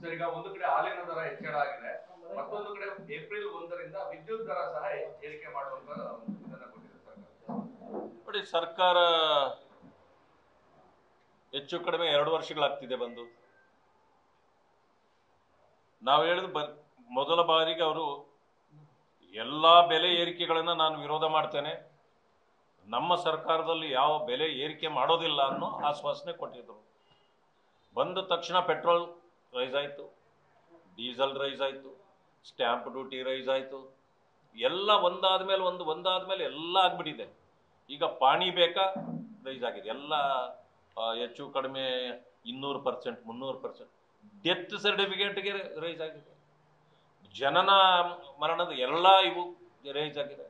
Sir, ಈಗ ಒಂದು ಕಡೆ ಹಾಲಿನ ದರ ಹೆಚ್ಚಳ ಆಗಿದೆ, ಮತ್ತೊಂದು ಕಡೆ ಏಪ್ರಿಲ್ 1ರಿಂದ ವಿದ್ಯುತ್ ದರ ಸಹ ಏರಿಕೆ ಮಾಡುವಂತ ಇದನ್ನ ಕೊಟ್ಟಿದೆ ಸರ್ಕಾರ. ನೋಡಿ, ಸರ್ಕಾರ ಹೆಚ್ಚು ಕಡಿಮೆ 2 ವರ್ಷಗಳಾಗ್ತಿದೆ ಬಂದು. ನಾವು ಹೇಳಿದ ಮೊದಲ ಬಾರಿಗೆ ಅವರು ಎಲ್ಲ ಬೆಲೆ ಏರಿಕೆಗಳನ್ನ ನಾನು ವಿರೋಧ ಮಾಡ್ತೇನೆ, ನಮ್ಮ ಸರ್ಕಾರದಲ್ಲಿ ಯಾವ ಬೆಲೆ ಏರಿಕೆ ಮಾಡೋದಿಲ್ಲ ಅನ್ನೋ ಆಶ್ವಾಸನೆ ಕೊಟ್ಟಿದ್ರು. ಬಂದ ತಕ್ಷಣ ಪೆಟ್ರೋಲ್ ರೈಸ್ ಆಯಿತು, ಡೀಸೆಲ್ ರೈಸ್ ಆಯಿತು, ಸ್ಟ್ಯಾಂಪ್ ಡ್ಯೂಟಿ ರೈಸ್ ಆಯಿತು, ಎಲ್ಲ ಒಂದಾದ್ಮೇಲೆ ಎಲ್ಲ ಆಗ್ಬಿಟ್ಟಿದೆ. ಈಗ ಪಾಣಿ ಬೇಕಾ ರೈಸ್ ಆಗಿದೆ, ಎಲ್ಲ ಹೆಚ್ಚು ಕಡಿಮೆ 200%, 300%. ಡೆತ್ ಸರ್ಟಿಫಿಕೇಟ್ಗೆ ರೈಸ್ ಆಗಿದೆ, ಜನನ ಮರಣದ ಎಲ್ಲ ಇವು ರೈಸ್ ಆಗಿದೆ.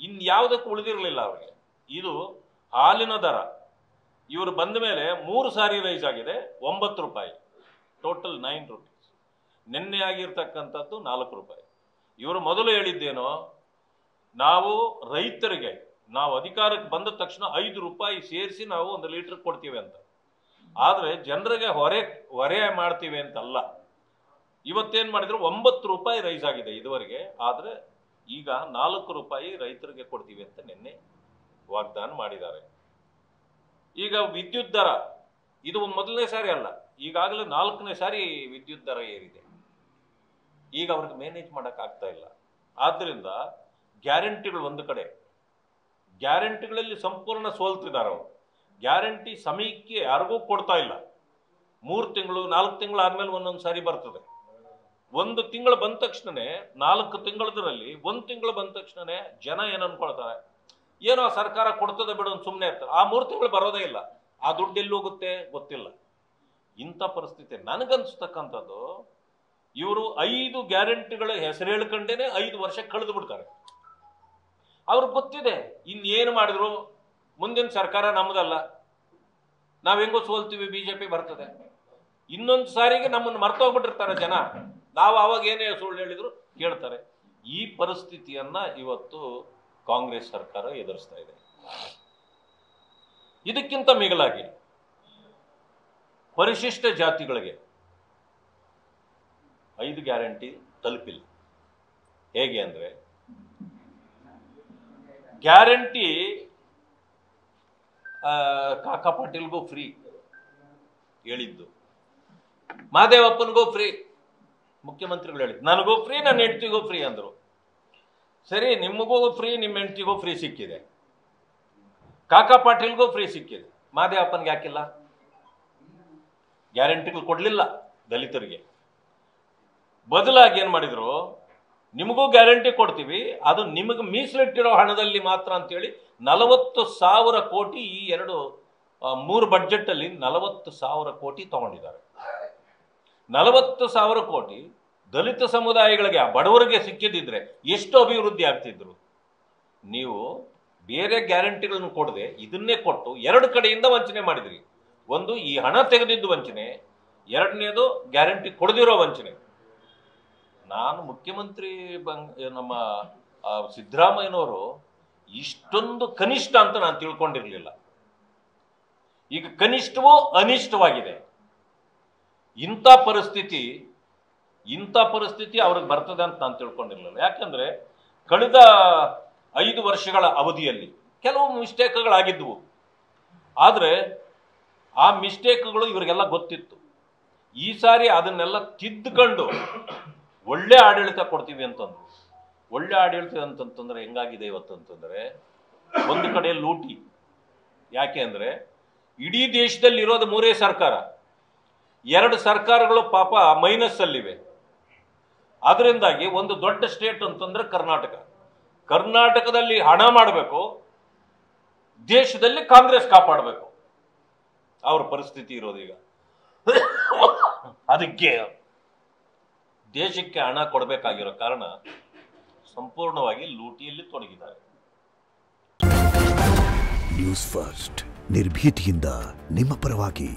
ಇನ್ಯಾವುದಕ್ಕೂ ಉಳಿದಿರಲಿಲ್ಲ ಅವರಿಗೆ. ಇದು ಹಾಲಿನ ದರ ಇವರು ಬಂದ ಮೇಲೆ 3 ಸಾರಿ ರೈಸ್ ಆಗಿದೆ, 9 ರೂಪಾಯಿ, ಟೋಟಲ್ 9 ರೂಪೀಸ್. ನಿನ್ನೆ ಆಗಿರ್ತಕ್ಕಂಥದ್ದು 4 ರೂಪಾಯಿ. ಇವರು ಮೊದಲು ಹೇಳಿದ್ದೇನೋ, ನಾವು ರೈತರಿಗೆ ನಾವು ಅಧಿಕಾರಕ್ಕೆ ಬಂದ ತಕ್ಷಣ 5 ರೂಪಾಯಿ ಸೇರಿಸಿ ನಾವು 1 ಲೀಟರ್ ಕೊಡ್ತೀವಿ ಅಂತ. ಆದರೆ ಜನರಿಗೆ ಹೊರೆ ಮಾಡ್ತೀವಿ ಅಂತಲ್ಲ. ಇವತ್ತೇನು ಮಾಡಿದ್ರು, 9 ರೂಪಾಯಿ ರೈಸ್ ಆಗಿದೆ ಇದುವರೆಗೆ. ಆದರೆ ಈಗ 4 ರೂಪಾಯಿ ರೈತರಿಗೆ ಕೊಡ್ತೀವಿ ಅಂತ ನಿನ್ನೆ ವಾಗ್ದಾನ ಮಾಡಿದ್ದಾರೆ. ಈಗ ವಿದ್ಯುತ್ ದರ ಇದು ಮೊದಲನೇ ಸಾರಿ ಅಲ್ಲ, ಈಗಾಗಲೇ 4ನೇ ಸಾರಿ ವಿದ್ಯುತ್ ದರ ಏರಿದೆ. ಈಗ ಅವ್ರಿಗೆ ಮ್ಯಾನೇಜ್ ಮಾಡೋಕ್ಕಾಗ್ತಾ ಇಲ್ಲ. ಆದ್ದರಿಂದ ಗ್ಯಾರಂಟಿಗಳು ಒಂದು ಕಡೆ, ಗ್ಯಾರಂಟಿಗಳಲ್ಲಿ ಸಂಪೂರ್ಣ ಸೋಲ್ತಿದ್ದಾರೆ ಅವರು. ಗ್ಯಾರಂಟಿ ಸಮಯಕ್ಕೆ ಯಾರಿಗೂ ಕೊಡ್ತಾ ಇಲ್ಲ. 3 ತಿಂಗಳು 4 ತಿಂಗಳು ಆದ್ಮೇಲೆ ಒಂದೊಂದು ಸಾರಿ ಬರ್ತದೆ. 1 ತಿಂಗಳು ಬಂದ ತಕ್ಷಣನೇ 4 ತಿಂಗಳದ್ರಲ್ಲಿ 1 ತಿಂಗಳು ಬಂದ ತಕ್ಷಣನೇ ಜನ ಏನು ಅನ್ಕೊಳ್ತಾರೆ, ಏನೋ ಸರ್ಕಾರ ಕೊಡ್ತದೆ ಬಿಡು ಅಂತ ಸುಮ್ಮನೆ ಇರ್ತಾರೆ. ಆ 3 ತಿಂಗಳು ಬರೋದೇ ಇಲ್ಲ. ಆ ದುಡ್ಡು ಎಲ್ಲಿ ಹೋಗುತ್ತೆ ಗೊತ್ತಿಲ್ಲ. ಇಂಥ ಪರಿಸ್ಥಿತಿ ನನಗನ್ಸ್ತಕ್ಕಂಥದ್ದು, ಇವರು 5 ಗ್ಯಾರಂಟಿಗಳ ಹೆಸರು ಹೇಳ್ಕೊಂಡೇನೆ 5 ವರ್ಷ ಕಳೆದು ಬಿಡ್ತಾರೆ. ಅವ್ರಿಗೆ ಗೊತ್ತಿದೆ ಇನ್ನೇನು ಮಾಡಿದ್ರು ಮುಂದಿನ ಸರ್ಕಾರ ನಮ್ಮದಲ್ಲ, ನಾವ್ ಹೆಂಗೋ ಸೋಲ್ತೀವಿ, ಬಿಜೆಪಿ ಬರ್ತದೆ. ಇನ್ನೊಂದು ಸಾರಿಗೆ ನಮ್ಮನ್ನು ಮರ್ತೋಗ್ಬಿಟ್ಟಿರ್ತಾರೆ ಜನ. ನಾವು ಅವಾಗ ಏನೇ ಸುಳ್ಳು ಹೇಳಿದ್ರು ಕೇಳ್ತಾರೆ. ಈ ಪರಿಸ್ಥಿತಿಯನ್ನ ಇವತ್ತು ಕಾಂಗ್ರೆಸ್ ಸರ್ಕಾರ ಎದುರಿಸ್ತಾ ಇದೆ. ಇದಕ್ಕಿಂತ ಮಿಗಿಲಾಗಿ ಪರಿಶಿಷ್ಟ ಜಾತಿಗಳಿಗೆ 5 ಗ್ಯಾರಂಟಿ ತಲುಪಿಲ್ಲ. ಹೇಗೆ ಅಂದ್ರೆ, ಗ್ಯಾರಂಟಿ ಕಾಕಾ ಪಾಟೀಲ್ಗೂ ಫ್ರೀ ಹೇಳಿದ್ದು, ಮಹದೇವಪ್ಪನಿಗೂ ಫ್ರೀ ಮುಖ್ಯಮಂತ್ರಿಗಳು ಹೇಳಿದ್ದು, ನನಗೂ ಫ್ರೀ, ನನ್ನ ಹೆಂಡತಿಗೂ ಫ್ರೀ ಅಂದರು. ಸರಿ, ನಿಮಗೂ ಫ್ರೀ, ನಿಮ್ಮ ಹೆಂಡತಿಗೂ ಫ್ರೀ ಸಿಕ್ಕಿದೆ, ಕಾಕಾ ಪಾಟೀಲ್ಗೂ ಫ್ರೀ ಸಿಕ್ಕಿದೆ, ಮಹದೇವಪ್ಪನಿಗೆ ಯಾಕಿಲ್ಲ? ಗ್ಯಾರಂಟಿಗಳು ಕೊಡಲಿಲ್ಲ ದಲಿತರಿಗೆ. ಬದಲಾಗಿ ಏನು ಮಾಡಿದ್ರು, ನಿಮಗೂ ಗ್ಯಾರಂಟಿ ಕೊಡ್ತೀವಿ, ಅದು ನಿಮಗೆ ಮೀಸಲಿಟ್ಟಿರೋ ಹಣದಲ್ಲಿ ಮಾತ್ರ ಅಂತೇಳಿ 40,000 ಕೋಟಿ ಈ 3 ಬಡ್ಜೆಟ್ ಅಲ್ಲಿ 40,000 ಕೋಟಿ ತಗೊಂಡಿದ್ದಾರೆ. 40,000 ಕೋಟಿ ದಲಿತ ಸಮುದಾಯಗಳಿಗೆ, ಬಡವರಿಗೆ ಸಿಕ್ಕಿದ್ರೆ ಎಷ್ಟು ಅಭಿವೃದ್ಧಿ ಆಗ್ತಿದ್ರು. ನೀವು ಬೇರೆ ಗ್ಯಾರಂಟಿಗಳನ್ನು ಕೊಡದೆ ಇದನ್ನೇ ಕೊಟ್ಟು 2 ಕಡೆಯಿಂದ ವಂಚನೆ ಮಾಡಿದ್ರಿ. ಒಂದು, ಈ ಹಣ ತೆಗೆದಿದ್ದು ವಂಚನೆ, ಎರಡನೇದು ಗ್ಯಾರಂಟಿ ಕೊಡದಿರೋ ವಂಚನೆ. ನಾನು ಮುಖ್ಯಮಂತ್ರಿ ನಮ್ಮ ಸಿದ್ದರಾಮಯ್ಯನವರು ಇಷ್ಟೊಂದು ಕನಿಷ್ಠ ಅಂತ ನಾನು ತಿಳ್ಕೊಂಡಿರಲಿಲ್ಲ. ಈಗ ಕನಿಷ್ಠವೋ ಅನಿಷ್ಟವಾಗಿದೆ. ಇಂಥ ಪರಿಸ್ಥಿತಿ ಅವ್ರಿಗೆ ಬರ್ತದೆ ಅಂತ ನಾನು ತಿಳ್ಕೊಂಡಿರಲಿಲ್ಲ. ಯಾಕಂದ್ರೆ ಕಳೆದ 5 ವರ್ಷಗಳ ಅವಧಿಯಲ್ಲಿ ಕೆಲವು ಮಿಸ್ಟೇಕ್ಗಳಾಗಿದ್ವು. ಆದರೆ ಆ ಮಿಸ್ಟೇಕ್ಗಳು ಇವರಿಗೆಲ್ಲ ಗೊತ್ತಿತ್ತು. ಈ ಸಾರಿ ಅದನ್ನೆಲ್ಲ ತಿದ್ದುಕೊಂಡು ಒಳ್ಳೆ ಆಡಳಿತ ಕೊಡ್ತೀವಿ ಅಂತಂದ್ರು. ಒಳ್ಳೆ ಆಡಳಿತ ಅಂತಂತಂದ್ರೆ ಹೆಂಗಾಗಿದೆ ಇವತ್ತಂತಂದ್ರೆ, ಒಂದು ಕಡೆ ಲೂಟಿ. ಯಾಕೆ ಅಂದ್ರೆ ಇಡೀ ದೇಶದಲ್ಲಿ ಇರೋದು 3 ಸರ್ಕಾರ, 2 ಸರ್ಕಾರಗಳು ಪಾಪ ಮೈನಸ್ ಅಲ್ಲಿವೆ. ಅದರಿಂದಾಗಿ ಒಂದು ದೊಡ್ಡ ಸ್ಟೇಟ್ ಅಂತಂದ್ರೆ ಕರ್ನಾಟಕದಲ್ಲಿ ಹಣ ಮಾಡಬೇಕು, ದೇಶದಲ್ಲಿ ಕಾಂಗ್ರೆಸ್ ಕಾಪಾಡಬೇಕು. ಅವ್ರ ಪರಿಸ್ಥಿತಿ ಇರೋದೀಗ. ಅದಕ್ಕೆ ದೇಶಕ್ಕೆ ಹಣ ಕೊಡಬೇಕಾಗಿರೋ ಕಾರಣ ಸಂಪೂರ್ಣವಾಗಿ ಲೂಟಿಯಲ್ಲಿ ತೊಡಗಿದ್ದಾರೆ. ನ್ಯೂಸ್ ಫಸ್ಟ್, ನಿರ್ಭೀತಿಯಿಂದ ನಿಮ್ಮ ಪರವಾಗಿ.